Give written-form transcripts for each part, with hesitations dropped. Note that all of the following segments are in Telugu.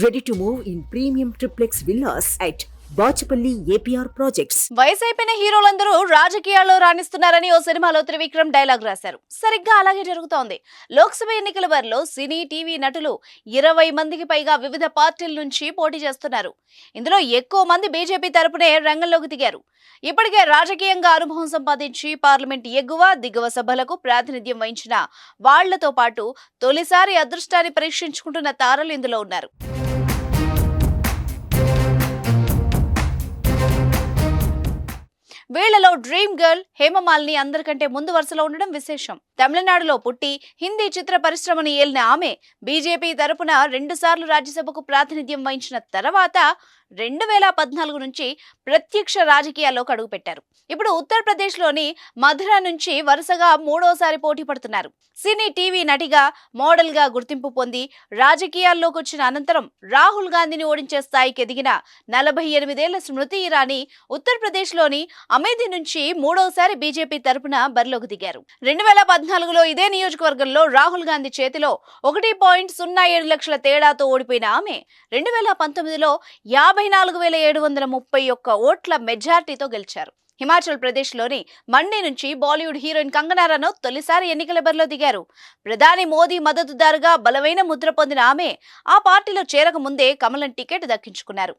Ready to move in premium triplex villas at Bachupally APR projects. వయసు అయిపోయిన హీరోలందరూ రాజకీయాల్లో రాణిస్తున్నారని ఓ సినిమాలో త్రివిక్రమ్ డైలాగ్ రాశారు. సరిగ్గా అలాగే జరుగుతోంది. లోక్సభ ఎన్నికల బరిలో సినీ, టీవీ నటులు 20 మందికి పైగా వివిధ పార్టీల నుంచి పోటీ చేస్తున్నారు. ఇందులో ఎక్కువ మంది బీజేపీ తరపునే రంగంలోకి దిగారు. ఇప్పటికే రాజకీయంగా అనుభవం సంపాదించి పార్లమెంట్ ఎగువ, దిగువ సభలకు ప్రాతినిధ్యం వహించిన వాళ్లతో పాటు తొలిసారి అదృష్టాన్ని పరీక్షించుకుంటున్న తారలు ఇందులో ఉన్నారు. వీళ్లలో డ్రీమ్ గర్ల్ హేమమాలిని అందరికంటే ముందు వరుసలో ఉండడం విశేషం. తమిళనాడులో పుట్టి హిందీ చిత్ర పరిశ్రమను ఏలిన ఆమె బీజేపీ తరపున 2 సార్లు రాజ్యసభకు ప్రాతినిధ్యం వహించిన తర్వాత 2014 నుంచి ప్రత్యక్ష రాజకీయాల్లోకి అడుగుపెట్టారు. ఇప్పుడు ఉత్తరప్రదేశ్లోని మధుర నుంచి వరుసగా 3వసారి పోటీ పడుతున్నారు. సినీ, టీవీ నటిగా, మోడల్గా గుర్తింపు పొంది రాజకీయాల్లోకి వచ్చిన అనంతరం రాహుల్ గాంధీని ఓడించే స్థాయికి ఎదిగిన 48 ఏళ్ల స్మృతి ఇరానీ ఉత్తరప్రదేశ్లోని అమేథీ నుంచి 3వసారి బీజేపీ తరపున బరిలోకి దిగారు. 2014లో ఇదే నియోజకవర్గంలో రాహుల్ గాంధీ చేతిలో 1.07 లక్షల తేడాతో ఓడిపోయిన ఆమె 2019లో 54,731 ఓట్ల మెజార్టీతో గెలిచారు. హిమాచల్ ప్రదేశ్లోని మండి నుంచి బాలీవుడ్ హీరోయిన్ కంగనా రనౌత్ తొలిసారి ఎన్నికల బరిలో దిగారు. ప్రధాని మోదీ మద్దతుదారుగా బలమైన ముద్ర పొందిన ఆమె ఆ పార్టీలో చేరక ముందే కమలం టికెట్ దక్కించుకున్నారు.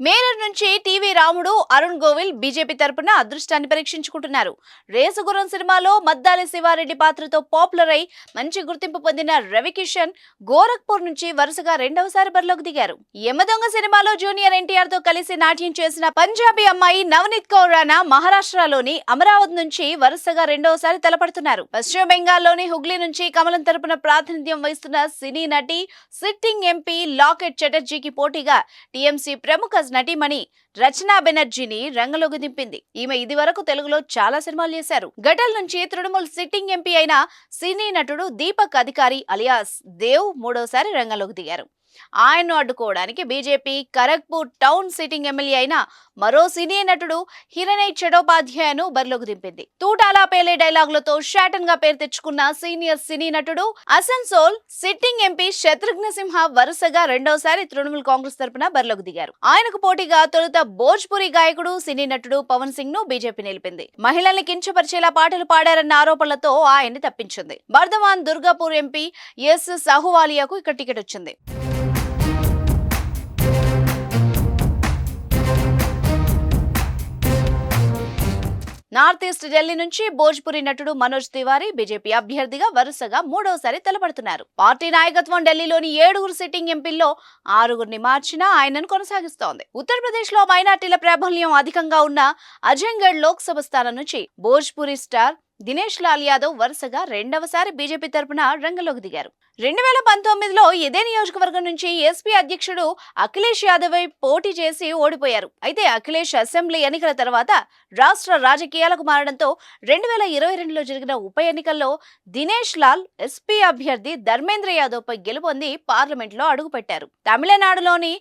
మేరర్ నుంచి టీవీ రాముడు, అరుణ్ గోవిల్ బీజేపీ తరపున అదృష్టాన్ని పరీక్షించుకుంటున్నారు. రేసుగుర్రం సినిమాలో మద్దాలి శివారెడ్డి పాత్రతో పాపులర్ అయి మంచి గుర్తింపు పొందిన రవికిషన్ గోరఖ్పూర్ నుంచి వరుసగా 2వసారి బరిలోకి దిగారు. యమదొంగ సినిమాలో జూనియర్ ఎన్టీఆర్ తో కలిసి నాట్యం చేసిన పంజాబీ అమ్మాయి నవనీత్ కౌర్ రాణా మహారాష్ట్రలోని అమరావతి నుంచి వరుసగా 2వసారి తలపడుతున్నారు. పశ్చిమ బెంగాల్లోని హుగ్లీ నుంచి కమలం తరపున ప్రాతినిధ్యం వహిస్తున్న సినీ నటి, సిట్టింగ్ ఎంపీ లాకెట్ చటర్జీకి పోటీగా టీఎంసీ ప్రముఖ నటిమణి రచనా బెనర్జీని రంగంలోకి దింపింది. ఈమె ఇది వరకు తెలుగులో చాలా సినిమాలు చేశారు. గటల్ నుంచి తృణమూల్ సిట్టింగ్ ఎంపీ అయిన సినీ నటుడు దీపక్ అధికారి అలియాస్ దేవ్ 3వసారి రంగంలోకి దిగారు. ఆయన్ను అడ్డుకోవడానికి BJP Kharagpur town sitting MLA అయిన మరో సినీ నటుడు హిరణయ్ చటోపాధ్యాయను బరిలోకి దింపింది. తూటాలా పేలే డైలాగులతో షాటన్ గా పేరు తెచ్చుకున్న సీనియర్ సినీ నటుడు అసన్సోల్ సిట్టింగ్ ఎంపీ శత్రుఘ్న సింహ వరుసగా 2వసారి తృణమూల్ కాంగ్రెస్ తరపున బరిలోకి దిగారు. ఆయనకు పోటీగా తొలుత భోజ్పురి గాయకుడు, సినీ నటుడు పవన్ సింగ్ ను బీజేపీ నిలిపింది. మహిళల్ని కించపరిచేలా పాటలు పాడారన్న ఆరోపణలతో ఆయన్ని తప్పించింది. బర్ధమాన్ దుర్గాపూర్ ఎంపీ ఎస్ సహువాలియాకు ఇక్కడ టికెట్ వచ్చింది. నార్త్ ఈస్ట్ ఢిల్లీ నుంచి భోజ్పురి నటుడు మనోజ్ తివారీ బీజేపీ అభ్యర్థిగా వరుసగా 3వసారి తలపడుతున్నారు. పార్టీ నాయకత్వం ఢిల్లీలోని 7 సిట్టింగ్ ఎంపీల్లో 6 మార్చినా ఆయనను కొనసాగిస్తోంది. ఉత్తరప్రదేశ్ లో మైనార్టీల ప్రాబల్యం అధికంగా ఉన్న అజంగఢ్ లోక్సభ స్థానం నుంచి భోజ్పురి స్టార్ దినేష్ లాల్ యాదవ్ వరుసగా 2వసారి బీజేపీ తరపున రంగంలోకి దిగారు. 2019లో ఇదే నియోజకవర్గం నుంచి ఎస్పీ అధ్యక్షుడు అఖిలేష్ యాదవ్ పోటీ చేసి ఓడిపోయారు. అయితే అఖిలేష్ అసెంబ్లీ ఎన్నికల తర్వాత రాష్ట్ర రాజకీయాలకు మారడంతో 2022లో జరిగిన ఉప ఎన్నికల్లో దినేష్ లాల్ ఎస్పీ అభ్యర్థి ధర్మేంద్ర యాదవ్ పై గెలుపొంది పార్లమెంట్ లో అడుగుపెట్టారు. తమిళనాడులోని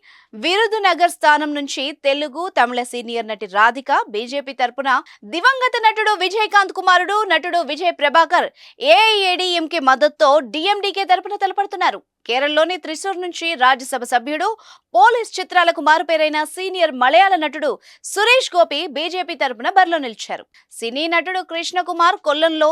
విరుదునగర్ స్థానం నుంచి తెలుగు, తమిళ సీనియర్ నటి రాధిక బీజేపీ తరపున, దివంగత నటుడు విజయకాంత్ కుమారుడు నటుడు విజయ్ ప్రభాకర్ ఏఐఏడీఎంకే మద్దతుతో డిఎండికే తరపున తలపడుతున్నారు. కేరళలోని త్రిశూర్ నుంచి రాజ్యసభ సభ్యుడు, పోలీస్ చిత్రాలకు మారుపేరైన సీనియర్ మలయాళ నటుడు సురేష్ గోపి బీజేపీ తరపున బరిలో నిలిచారు. సినీ నటుడు కృష్ణ కుమార్ కొల్లంలో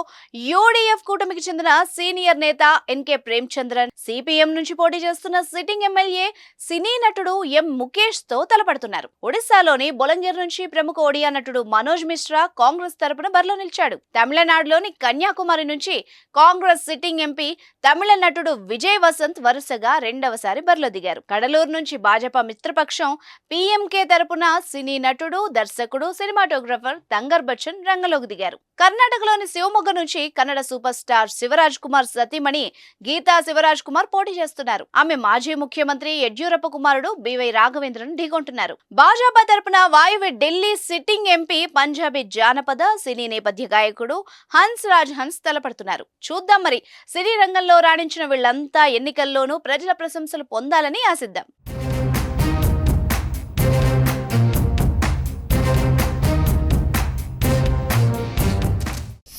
యూడీఎఫ్ కూటమికి చెందిన సీనియర్ నేత ఎన్కే ప్రేమచంద్రన్, సిపిఎం నుంచి పోటీ చేస్తున్న సిట్టింగ్ ఎమ్మెల్యే సినీ నటుడు ఎం ముఖేష్ తో తలపడుతున్నారు. ఒడిశాలోని బొలంగిర్ నుంచి ప్రముఖ ఒడియా నటుడు మనోజ్ మిశ్రా కాంగ్రెస్ తరపున బరిలో నిలిచాడు. తమిళనాడులోని కన్యాకుమారి నుంచి కాంగ్రెస్ సిట్టింగ్ ఎంపీ తమిళ నటుడు విజయ్ వసంత్ వరుసగా 2వసారి బరిలో దిగారు. కడలూరు నుంచి భాజపా మిత్రపక్షం పీఎంకే తరపున సినీ నటుడు, దర్శకుడు, సినిమాటోగ్రఫర్ తంగర్ బచ్చన్ రంగంలోకి దిగారు. కర్ణాటకలోని శివమొగ్గ నుంచి కన్నడ సూపర్ స్టార్ శివరాజ్ కుమార్ సతీమణి గీతా శివరాజ్ కుమార్ పోటీ చేస్తున్నారు. ఆమె మాజీ ముఖ్యమంత్రి యడ్యూరప్ప కుమారుడు బివై రాఘవేంద్రను ఢీకొంటున్నారు. భాజపా తరపున వాయువ్య ఢిల్లీ సిట్టింగ్ ఎంపీ పంజాబీ జానపద సినీ నేపథ్య గాయకుడు హన్స్ రాజ్ హన్స్ తలపడుతున్నారు. చూద్దాం మరి సినీ రంగంలో రాణించిన వీళ్లంతా ఎన్నికల్లోనూ ప్రజల ప్రశంసలు పొందాలని ఆశిద్దాం.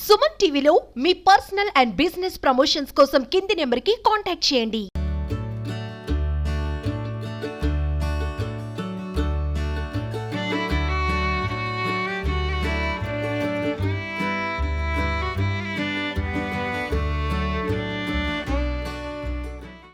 సుమన్ టీవీలో మీ పర్సనల్ అండ్ బిజినెస్ ప్రమోషన్స్ కోసం కింది నెంబర్కి కాంటాక్ట్ చేయండి.